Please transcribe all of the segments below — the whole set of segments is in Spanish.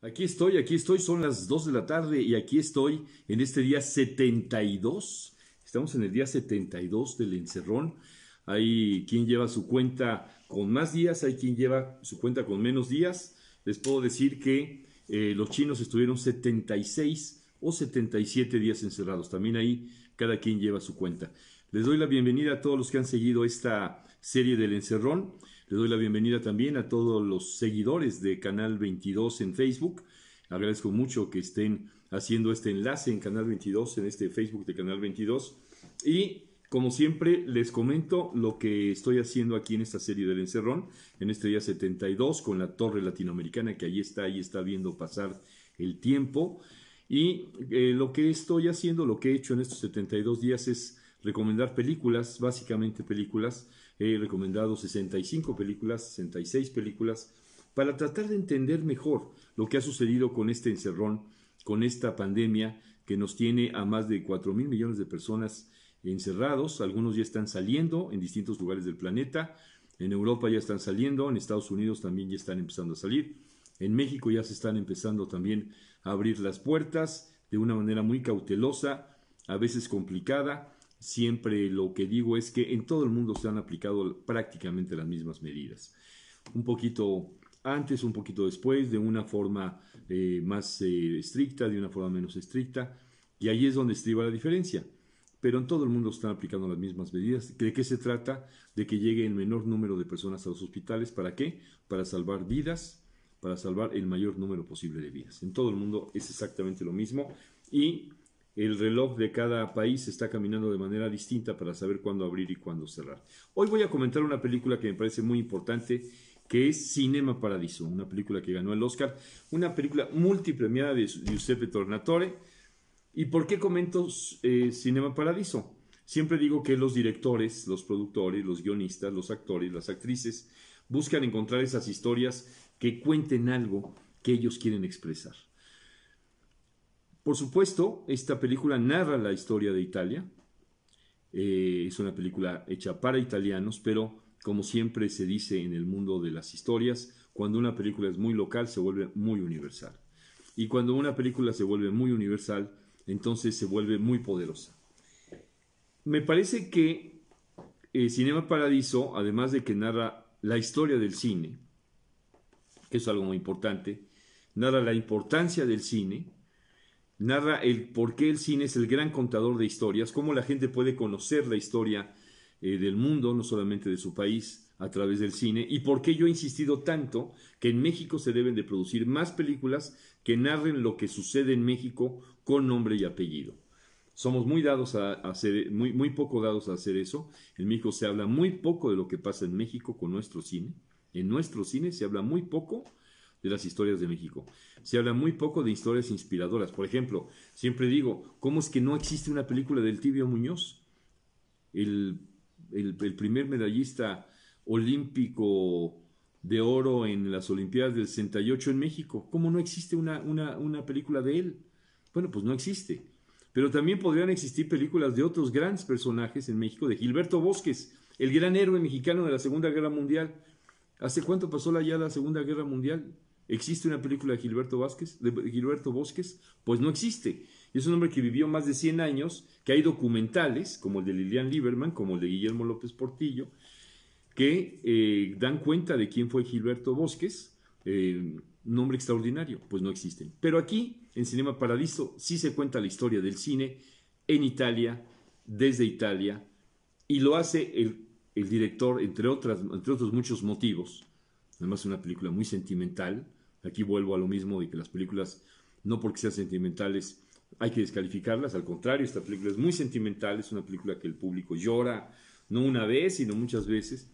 Aquí estoy, son las 2 de la tarde y aquí estoy en este día 72. Estamos en el día 72 del encerrón. Hay quien lleva su cuenta con más días, hay quien lleva su cuenta con menos días. Les puedo decir que los chinos estuvieron 76 o 77 días encerrados. También ahí cada quien lleva su cuenta. Les doy la bienvenida a todos los que han seguido esta serie del encerrón. Les doy la bienvenida también a todos los seguidores de Canal 22 en Facebook. Agradezco mucho que estén haciendo este enlace en Canal 22, en este Facebook de Canal 22. Y como siempre les comento lo que estoy haciendo aquí en esta serie del encerrón, en este día 72 con la Torre Latinoamericana que ahí está viendo pasar el tiempo. Y lo que estoy haciendo, lo que he hecho en estos 72 días es recomendar películas, básicamente películas. He recomendado 65 películas, 66 películas, para tratar de entender mejor lo que ha sucedido con este encerrón, con esta pandemia que nos tiene a más de 4,000 millones de personas encerrados. Algunos ya están saliendo en distintos lugares del planeta. En Europa ya están saliendo, en Estados Unidos también ya están empezando a salir. En México ya se están empezando también a abrir las puertas de una manera muy cautelosa, a veces complicada. Siempre lo que digo es que en todo el mundo se han aplicado prácticamente las mismas medidas. Un poquito antes, un poquito después, de una forma más estricta, de una forma menos estricta. Y ahí es donde estriba la diferencia. Pero en todo el mundo están aplicando las mismas medidas. ¿De qué se trata? De que llegue el menor número de personas a los hospitales. ¿Para qué? Para salvar vidas, para salvar el mayor número posible de vidas. En todo el mundo es exactamente lo mismo. Y el reloj de cada país está caminando de manera distinta para saber cuándo abrir y cuándo cerrar. Hoy voy a comentar una película que me parece muy importante, que es Cinema Paradiso, una película que ganó el Oscar, una película multipremiada de Giuseppe Tornatore. ¿Y por qué comento Cinema Paradiso? Siempre digo que los directores, los productores, los guionistas, los actores, las actrices buscan encontrar esas historias que cuenten algo que ellos quieren expresar. Por supuesto, esta película narra la historia de Italia. Es una película hecha para italianos, pero como siempre se dice en el mundo de las historias, cuando una película es muy local se vuelve muy universal. Y cuando una película se vuelve muy universal, entonces se vuelve muy poderosa. Me parece que Cinema Paradiso, además de que narra la historia del cine, que es algo muy importante, narra la importancia del cine, narra el por qué el cine es el gran contador de historias, cómo la gente puede conocer la historia del mundo, no solamente de su país, a través del cine, y por qué yo he insistido tanto que en México se deben de producir más películas que narren lo que sucede en México con nombre y apellido. Somos muy dados a hacer, muy poco dados a hacer eso. En México se habla muy poco de lo que pasa en México con nuestro cine. En nuestro cine se habla muy poco de las historias de México. Se habla muy poco de historias inspiradoras. Por ejemplo, siempre digo, ¿cómo es que no existe una película del Tibio Muñoz? El primer medallista olímpico de oro en las Olimpiadas del 68 en México. ¿Cómo no existe una película de él? Bueno, pues no existe. Pero también podrían existir películas de otros grandes personajes en México, de Gilberto Bosques, el gran héroe mexicano de la Segunda Guerra Mundial. ¿Hace cuánto pasó ya la Segunda Guerra Mundial? ¿Existe una película de Gilberto Bosques? Pues no existe. Es un hombre que vivió más de 100 años, que hay documentales, como el de Lilian Lieberman, como el de Guillermo López Portillo, que dan cuenta de quién fue Gilberto Bosques, un hombre extraordinario. Pues no existen. Pero aquí, en Cinema Paradiso, sí se cuenta la historia del cine en Italia, desde Italia, y lo hace el director, entre otros muchos motivos. Además es una película muy sentimental. Aquí vuelvo a lo mismo de que las películas, no porque sean sentimentales, hay que descalificarlas. Al contrario, esta película es muy sentimental. Es una película que el público llora, no una vez, sino muchas veces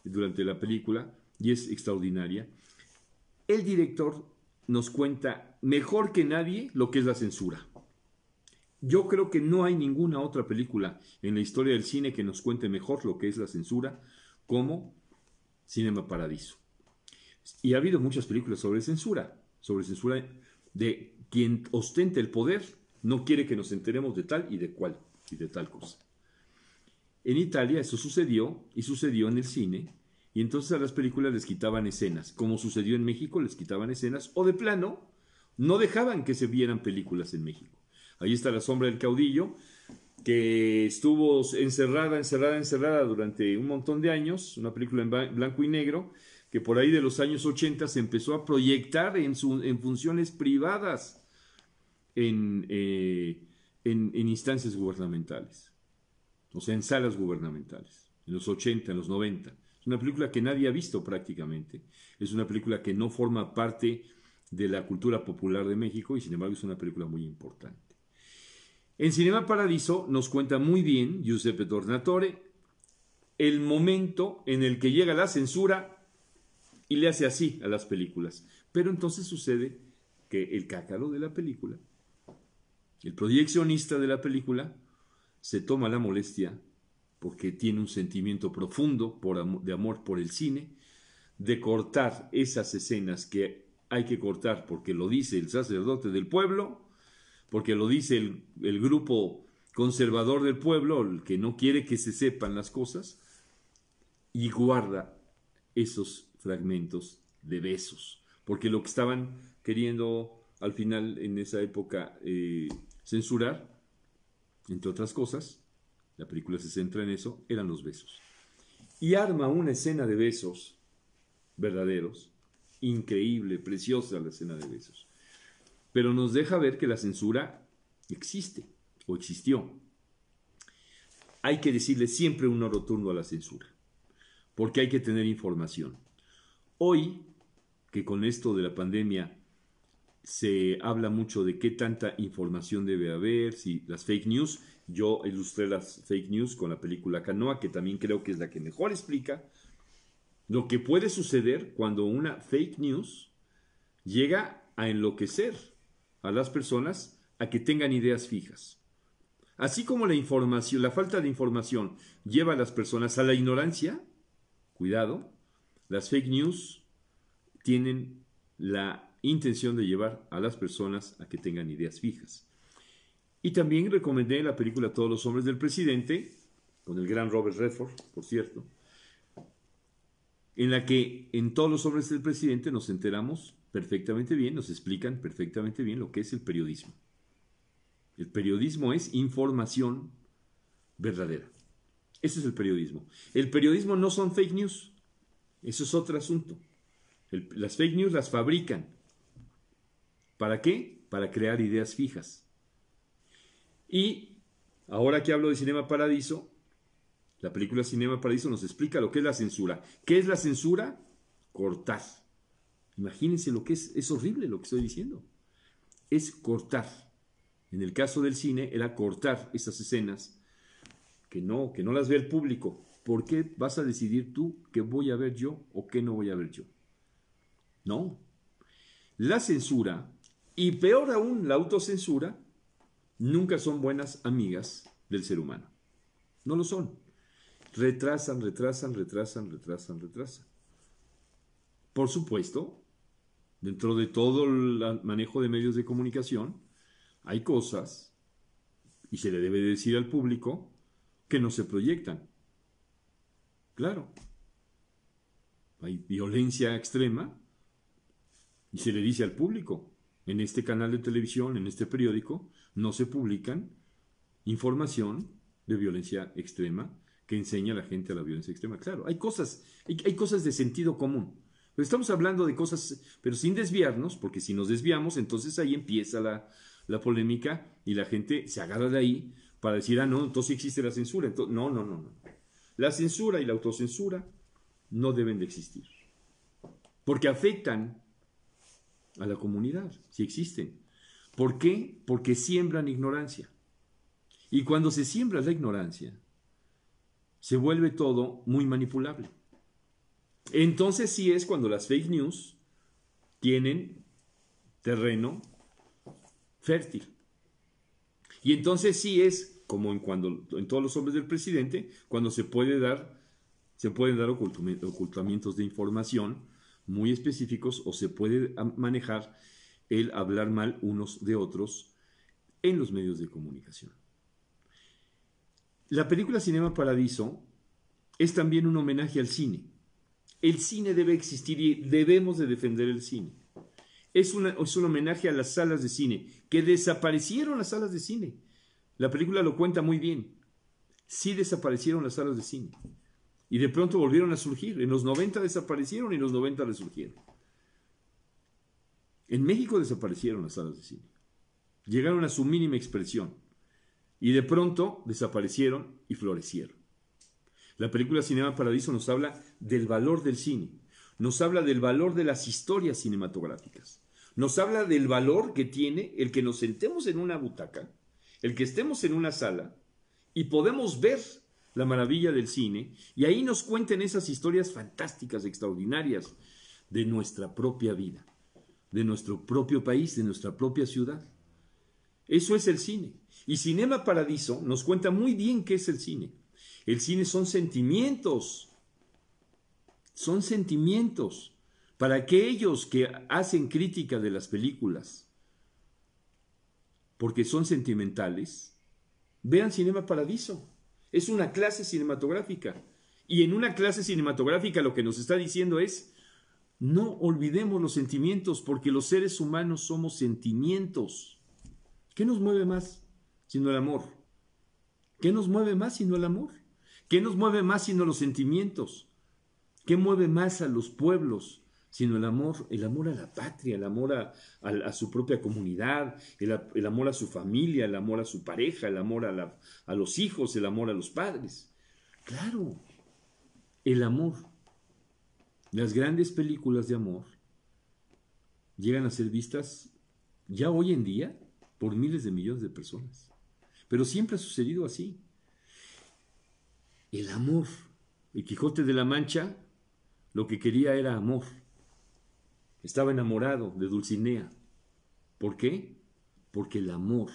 durante la película, y es extraordinaria. El director nos cuenta mejor que nadie lo que es la censura. Yo creo que no hay ninguna otra película en la historia del cine que nos cuente mejor lo que es la censura como Cinema Paradiso. Y ha habido muchas películas sobre censura de quien ostenta el poder, no quiere que nos enteremos de tal y de cual y de tal cosa. En Italia eso sucedió y sucedió en el cine, y entonces a las películas les quitaban escenas, como sucedió en México, les quitaban escenas, o de plano No dejaban que se vieran películas en México. Ahí está La sombra del caudillo, que estuvo encerrada durante un montón de años, una película en blanco y negro, que por ahí de los años 80 se empezó a proyectar en funciones privadas, en instancias gubernamentales, o sea, en salas gubernamentales, en los 80, en los 90. Es una película que nadie ha visto prácticamente, es una película que no forma parte de la cultura popular de México y sin embargo es una película muy importante. En Cinema Paradiso nos cuenta muy bien Giuseppe Tornatore el momento en el que llega la censura y le hace así a las películas. Pero entonces sucede que el cácaro de la película, el proyeccionista de la película, se toma la molestia, porque tiene un sentimiento profundo de amor por el cine, de cortar esas escenas que hay que cortar porque lo dice el sacerdote del pueblo, porque lo dice el grupo conservador del pueblo, el que no quiere que se sepan las cosas, y guarda esos fragmentos de besos, porque lo que estaban queriendo al final en esa época censurar, entre otras cosas, la película se centra en eso, eran los besos. Y arma una escena de besos verdaderos, increíble, preciosa la escena de besos. Pero nos deja ver que la censura existe o existió. Hay que decirle siempre un no rotundo a la censura, porque hay que tener información. Hoy, que con esto de la pandemia se habla mucho de qué tanta información debe haber, si las fake news, yo ilustré las fake news con la película Canoa, que también creo que es la que mejor explica lo que puede suceder cuando una fake news llega a enloquecer a las personas a que tengan ideas fijas. Así como la falta de información lleva a las personas a la ignorancia, cuidado, las fake news tienen la intención de llevar a las personas a que tengan ideas fijas. Y también recomendé la película Todos los hombres del presidente, con el gran Robert Redford, por cierto, en la que en Todos los hombres del presidente nos enteramos perfectamente bien, nos explican perfectamente bien lo que es el periodismo. El periodismo es información verdadera. Ese es el periodismo. El periodismo no son fake news. Eso es otro asunto. Las fake news las fabrican. ¿Para qué? Para crear ideas fijas. Y ahora que hablo de Cinema Paradiso, la película Cinema Paradiso nos explica lo que es la censura. ¿Qué es la censura? Cortar. Imagínense lo que es horrible lo que estoy diciendo. Es cortar. En el caso del cine era cortar esas escenas que no las ve el público. ¿Por qué vas a decidir tú qué voy a ver yo o qué no voy a ver yo? No. La censura, y peor aún la autocensura, nunca son buenas amigas del ser humano. No lo son. Retrasan. Por supuesto, dentro de todo el manejo de medios de comunicación, hay cosas, y se le debe decir al público, que no se proyectan. Claro. Hay violencia extrema, y se le dice al público, en este canal de televisión, en este periódico, no se publican información de violencia extrema que enseña a la gente a la violencia extrema. Claro, hay cosas de sentido común. Pero estamos hablando de cosas, pero sin desviarnos, porque si nos desviamos, entonces ahí empieza la polémica y la gente se agarra de ahí para decir, no, entonces existe la censura. Entonces, no. La censura y la autocensura no deben de existir, porque afectan a la comunidad, si existen. ¿Por qué? Porque siembran ignorancia. Y cuando se siembra la ignorancia, se vuelve todo muy manipulable. Entonces sí es cuando las fake news tienen terreno fértil. Y entonces sí es como en Todos los hombres del presidente, cuando se pueden dar ocultamientos de información muy específicos, o se puede manejar el hablar mal unos de otros en los medios de comunicación. La película Cinema Paradiso es también un homenaje al cine. El cine debe existir y debemos de defender el cine. es un homenaje a las salas de cine, que desaparecieron las salas de cine. La película lo cuenta muy bien. Sí desaparecieron las salas de cine. Y de pronto volvieron a surgir. En los 90 desaparecieron y en los 90 resurgieron. En México desaparecieron las salas de cine. Llegaron a su mínima expresión. Y de pronto desaparecieron y florecieron. La película Cinema Paradiso nos habla del valor del cine. Nos habla del valor de las historias cinematográficas. Nos habla del valor que tiene el que nos sentemos en una butaca, el que estemos en una sala y podemos ver la maravilla del cine y ahí nos cuenten esas historias fantásticas, extraordinarias de nuestra propia vida, de nuestro propio país, de nuestra propia ciudad. Eso es el cine. Y Cinema Paradiso nos cuenta muy bien qué es el cine. El cine son sentimientos. Son sentimientos. Para aquellos que hacen crítica de las películas, porque son sentimentales, vean Cinema Paradiso. Es una clase cinematográfica. Y en una clase cinematográfica lo que nos está diciendo es, no olvidemos los sentimientos, porque los seres humanos somos sentimientos. ¿Qué nos mueve más sino el amor? ¿Qué nos mueve más sino el amor? ¿Qué nos mueve más sino los sentimientos? ¿Qué mueve más a los pueblos sino el amor a la patria, el amor a su propia comunidad, el amor a su familia, el amor a su pareja, el amor a los hijos, el amor a los padres? Claro, el amor. Las grandes películas de amor llegan a ser vistas ya hoy en día por miles de millones de personas. Pero siempre ha sucedido así. El amor. El Quijote de la Mancha lo que quería era amor. Estaba enamorado de Dulcinea. ¿Por qué? Porque el amor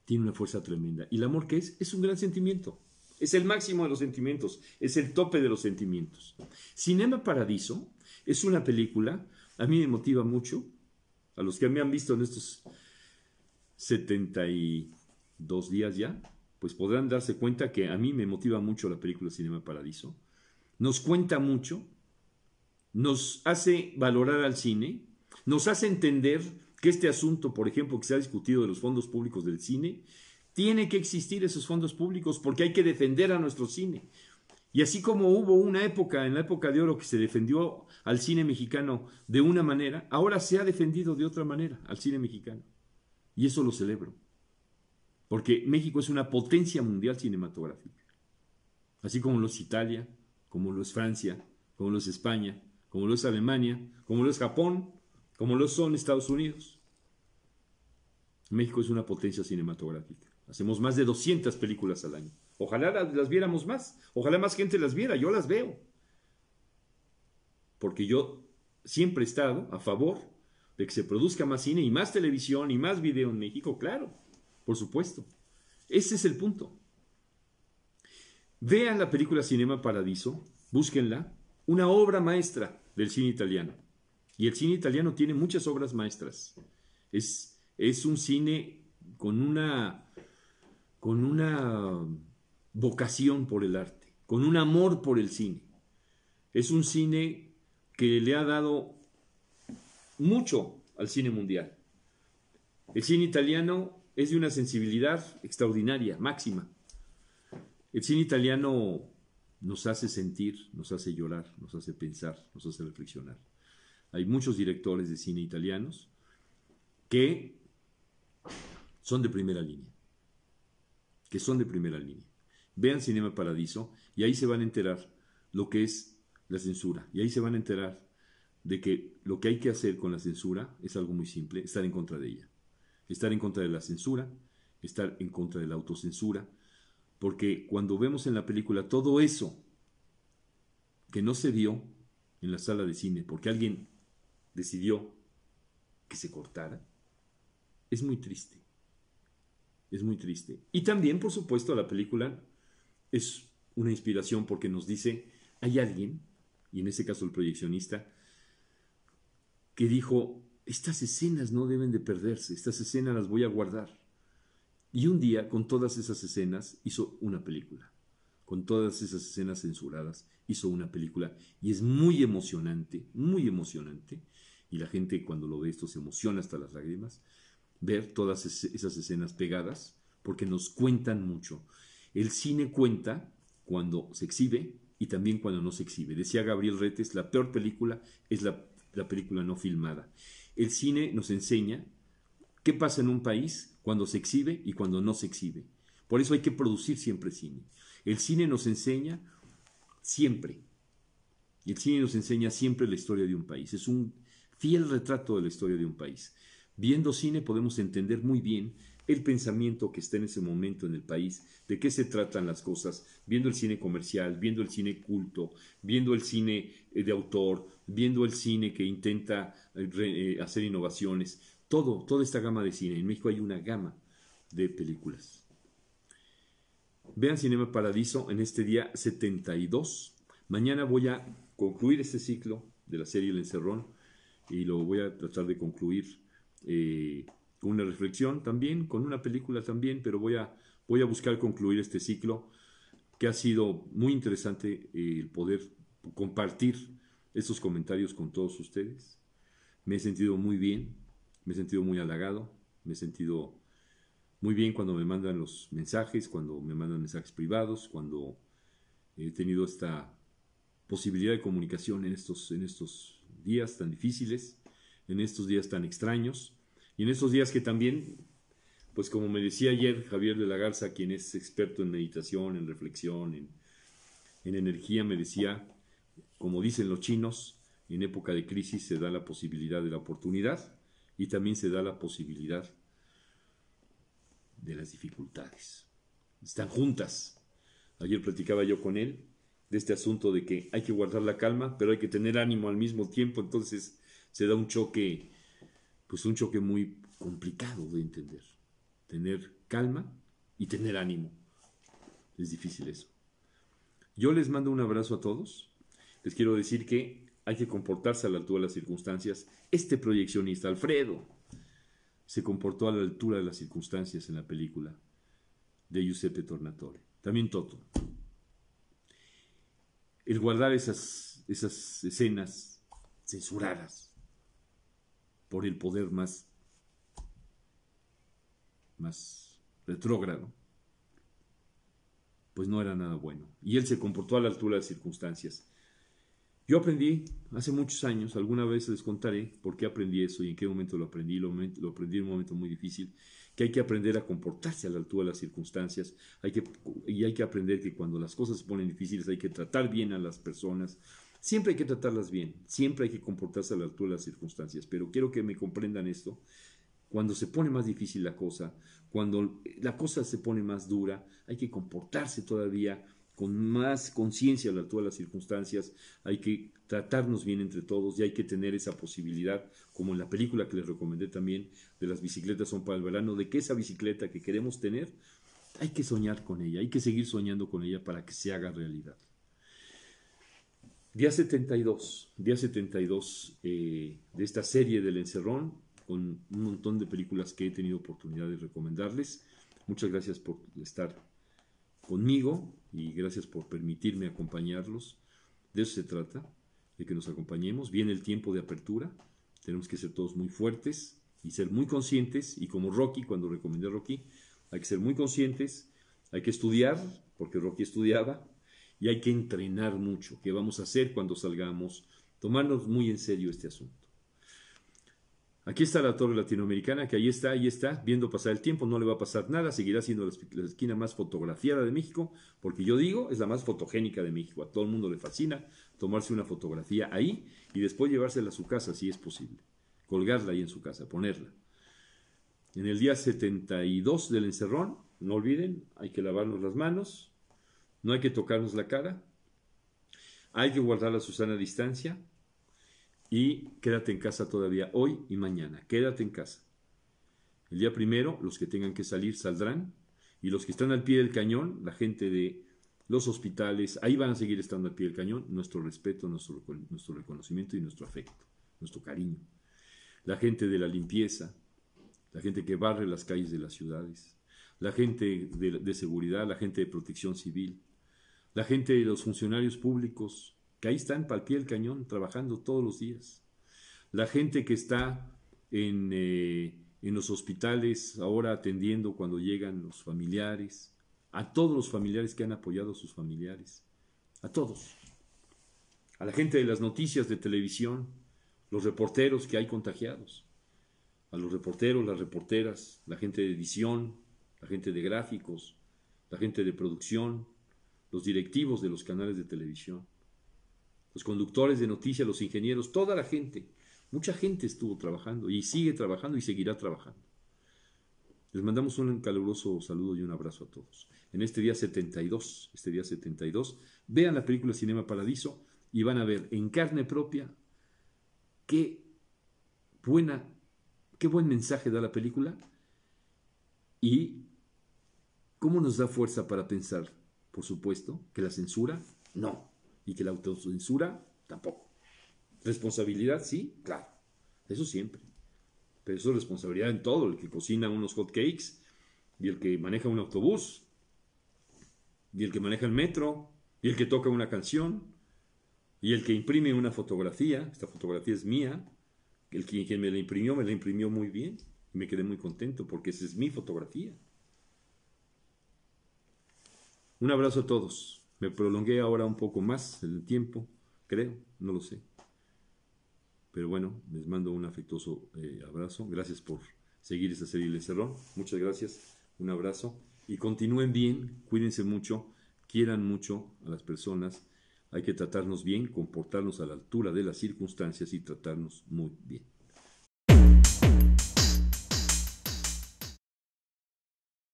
tiene una fuerza tremenda. ¿Y el amor qué es? Es un gran sentimiento. Es el máximo de los sentimientos. Es el tope de los sentimientos. Cinema Paradiso es una película, a mí me motiva mucho. A los que me han visto en estos 72 días ya, pues podrán darse cuenta que a mí me motiva mucho la película Cinema Paradiso. Nos cuenta mucho, nos hace valorar al cine, nos hace entender que este asunto, por ejemplo, que se ha discutido de los fondos públicos del cine, tiene que existir esos fondos públicos porque hay que defender a nuestro cine. Y así como hubo una época, en la época de oro, que se defendió al cine mexicano de una manera, ahora se ha defendido de otra manera al cine mexicano. Y eso lo celebro. Porque México es una potencia mundial cinematográfica. Así como lo es Italia, como lo es Francia, como lo es España, como lo es Alemania, como lo es Japón, como lo son Estados Unidos. México es una potencia cinematográfica. Hacemos más de 200 películas al año. Ojalá las viéramos más. Ojalá más gente las viera. Yo las veo. Porque yo siempre he estado a favor de que se produzca más cine y más televisión y más video en México. Claro, por supuesto. Ese es el punto. Vean la película Cinema Paradiso. Búsquenla. Una obra maestra del cine italiano. Y el cine italiano tiene muchas obras maestras. Es un cine con una vocación por el arte, con un amor por el cine. Es un cine que le ha dado mucho al cine mundial. El cine italiano es de una sensibilidad extraordinaria, máxima. El cine italiano nos hace sentir, nos hace llorar, nos hace pensar, nos hace reflexionar. Hay muchos directores de cine italianos que son de primera línea. Vean Cinema Paradiso y ahí se van a enterar lo que es la censura. Y ahí se van a enterar de que lo que hay que hacer con la censura es algo muy simple, estar en contra de ella. Estar en contra de la censura, estar en contra de la autocensura, porque cuando vemos en la película todo eso que no se vio en la sala de cine, porque alguien decidió que se cortara, es muy triste. Es muy triste. Y también, por supuesto, la película es una inspiración porque nos dice, hay alguien, y en este caso el proyeccionista, que dijo, estas escenas no deben de perderse, estas escenas las voy a guardar. Y un día, con todas esas escenas, hizo una película. Con todas esas escenas censuradas, hizo una película. Y es muy emocionante, y la gente cuando lo ve esto se emociona hasta las lágrimas, ver todas esas escenas pegadas, porque nos cuentan mucho. El cine cuenta cuando se exhibe y también cuando no se exhibe. Decía Gabriel Retes, la peor película es la película no filmada. El cine nos enseña qué pasa en un país cuando se exhibe y cuando no se exhibe. Por eso hay que producir siempre cine. El cine nos enseña siempre. Y el cine nos enseña siempre la historia de un país. Es un fiel retrato de la historia de un país. Viendo cine podemos entender muy bien el pensamiento que está en ese momento en el país, de qué se tratan las cosas, viendo el cine comercial, viendo el cine culto, viendo el cine de autor, viendo el cine que intenta hacer innovaciones. Toda esta gama de cine. En México hay una gama de películas. Vean Cinema Paradiso en este día 72. Mañana voy a concluir este ciclo de la serie El Encerrón y lo voy a tratar de concluir con una reflexión también, con una película también, pero voy a buscar concluir este ciclo que ha sido muy interesante el poder compartir estos comentarios con todos ustedes. Me he sentido muy bien, me he sentido muy halagado, me he sentido muy bien cuando me mandan los mensajes, cuando me mandan mensajes privados, cuando he tenido esta posibilidad de comunicación en estos días tan difíciles, en estos días tan extraños, y en estos días que también, pues como me decía ayer Javier de la Garza, quien es experto en meditación, en reflexión, en energía, me decía, como dicen los chinos, en época de crisis se da la posibilidad de la oportunidad y también se da la posibilidad de las dificultades. Están juntas. Ayer platicaba yo con él de este asunto de que hay que guardar la calma, pero hay que tener ánimo al mismo tiempo, entonces se da un choque, pues un choque muy complicado de entender. Tener calma y tener ánimo. Es difícil eso. Yo les mando un abrazo a todos. Les quiero decir que hay que comportarse a la altura de las circunstancias. Este proyeccionista, Alfredo, se comportó a la altura de las circunstancias en la película de Giuseppe Tornatore. También Toto. El guardar esas escenas censuradas por el poder más retrógrado, pues no era nada bueno. Y él se comportó a la altura de las circunstancias. Yo aprendí hace muchos años, alguna vez les contaré por qué aprendí eso y en qué momento lo aprendí. Lo aprendí en un momento muy difícil, que hay que aprender a comportarse a la altura de las circunstancias. Hay que aprender que cuando las cosas se ponen difíciles hay que tratar bien a las personas. Siempre hay que tratarlas bien, siempre hay que comportarse a la altura de las circunstancias. Pero quiero que me comprendan esto. Cuando se pone más difícil la cosa, cuando la cosa se pone más dura, hay que comportarse todavía con más conciencia a la altura de las circunstancias, hay que tratarnos bien entre todos y hay que tener esa posibilidad, como en la película que les recomendé también, de las bicicletas son para el verano, de que esa bicicleta que queremos tener, hay que soñar con ella, hay que seguir soñando con ella para que se haga realidad. Día 72 de esta serie del Encerrón, con un montón de películas que he tenido oportunidad de recomendarles. Muchas gracias por estar conmigo y gracias por permitirme acompañarlos. De eso se trata, de que nos acompañemos. Viene el tiempo de apertura, tenemos que ser todos muy fuertes y ser muy conscientes, y como Rocky, cuando recomendé a Rocky, hay que ser muy conscientes, hay que estudiar, porque Rocky estudiaba, y hay que entrenar mucho. ¿Qué vamos a hacer cuando salgamos? Tomarnos muy en serio este asunto. Aquí está la Torre Latinoamericana, que ahí está, viendo pasar el tiempo, no le va a pasar nada, seguirá siendo la esquina más fotografiada de México, porque yo digo, es la más fotogénica de México. A todo el mundo le fascina tomarse una fotografía ahí y después llevársela a su casa, si es posible. Colgarla ahí en su casa, ponerla. En el día 72 del Encerrón, no olviden, hay que lavarnos las manos, no hay que tocarnos la cara, hay que guardar la Susana distancia, y quédate en casa todavía hoy y mañana. Quédate en casa. El día primero, los que tengan que salir saldrán. Y los que están al pie del cañón, la gente de los hospitales, ahí van a seguir estando al pie del cañón. Nuestro respeto, nuestro reconocimiento y nuestro afecto, nuestro cariño. La gente de la limpieza, la gente que barre las calles de las ciudades, la gente de seguridad, la gente de protección civil, la gente de los funcionarios públicos, que ahí están al pie del cañón trabajando todos los días. la gente que está en los hospitales ahora atendiendo cuando llegan los familiares, a todos los familiares que han apoyado a sus familiares, a todos, a la gente de las noticias de televisión, los reporteros que hay contagiados, a los reporteros, las reporteras, la gente de edición, la gente de gráficos, la gente de producción, los directivos de los canales de televisión, los conductores de noticias, los ingenieros, toda la gente, mucha gente estuvo trabajando y sigue trabajando y seguirá trabajando. Les mandamos un caluroso saludo y un abrazo a todos. En este día 72, vean la película Cinema Paradiso y van a ver en carne propia qué buen mensaje da la película y cómo nos da fuerza para pensar, por supuesto, que la censura, no, y que la autocensura, tampoco. Responsabilidad, sí, claro, eso siempre. Pero eso es responsabilidad en todo, el que cocina unos hot cakes, y el que maneja un autobús, y el que maneja el metro, y el que toca una canción, y el que imprime una fotografía, esta fotografía es mía, quien me la imprimió muy bien, y me quedé muy contento, porque esa es mi fotografía. Un abrazo a todos. Me prolongué ahora un poco más el tiempo, creo, no lo sé. Pero bueno, les mando un afectuoso abrazo. Gracias por seguir esta serie El Encerrón. Muchas gracias. Un abrazo. Y continúen bien, cuídense mucho, quieran mucho a las personas. Hay que tratarnos bien, comportarnos a la altura de las circunstancias y tratarnos muy bien.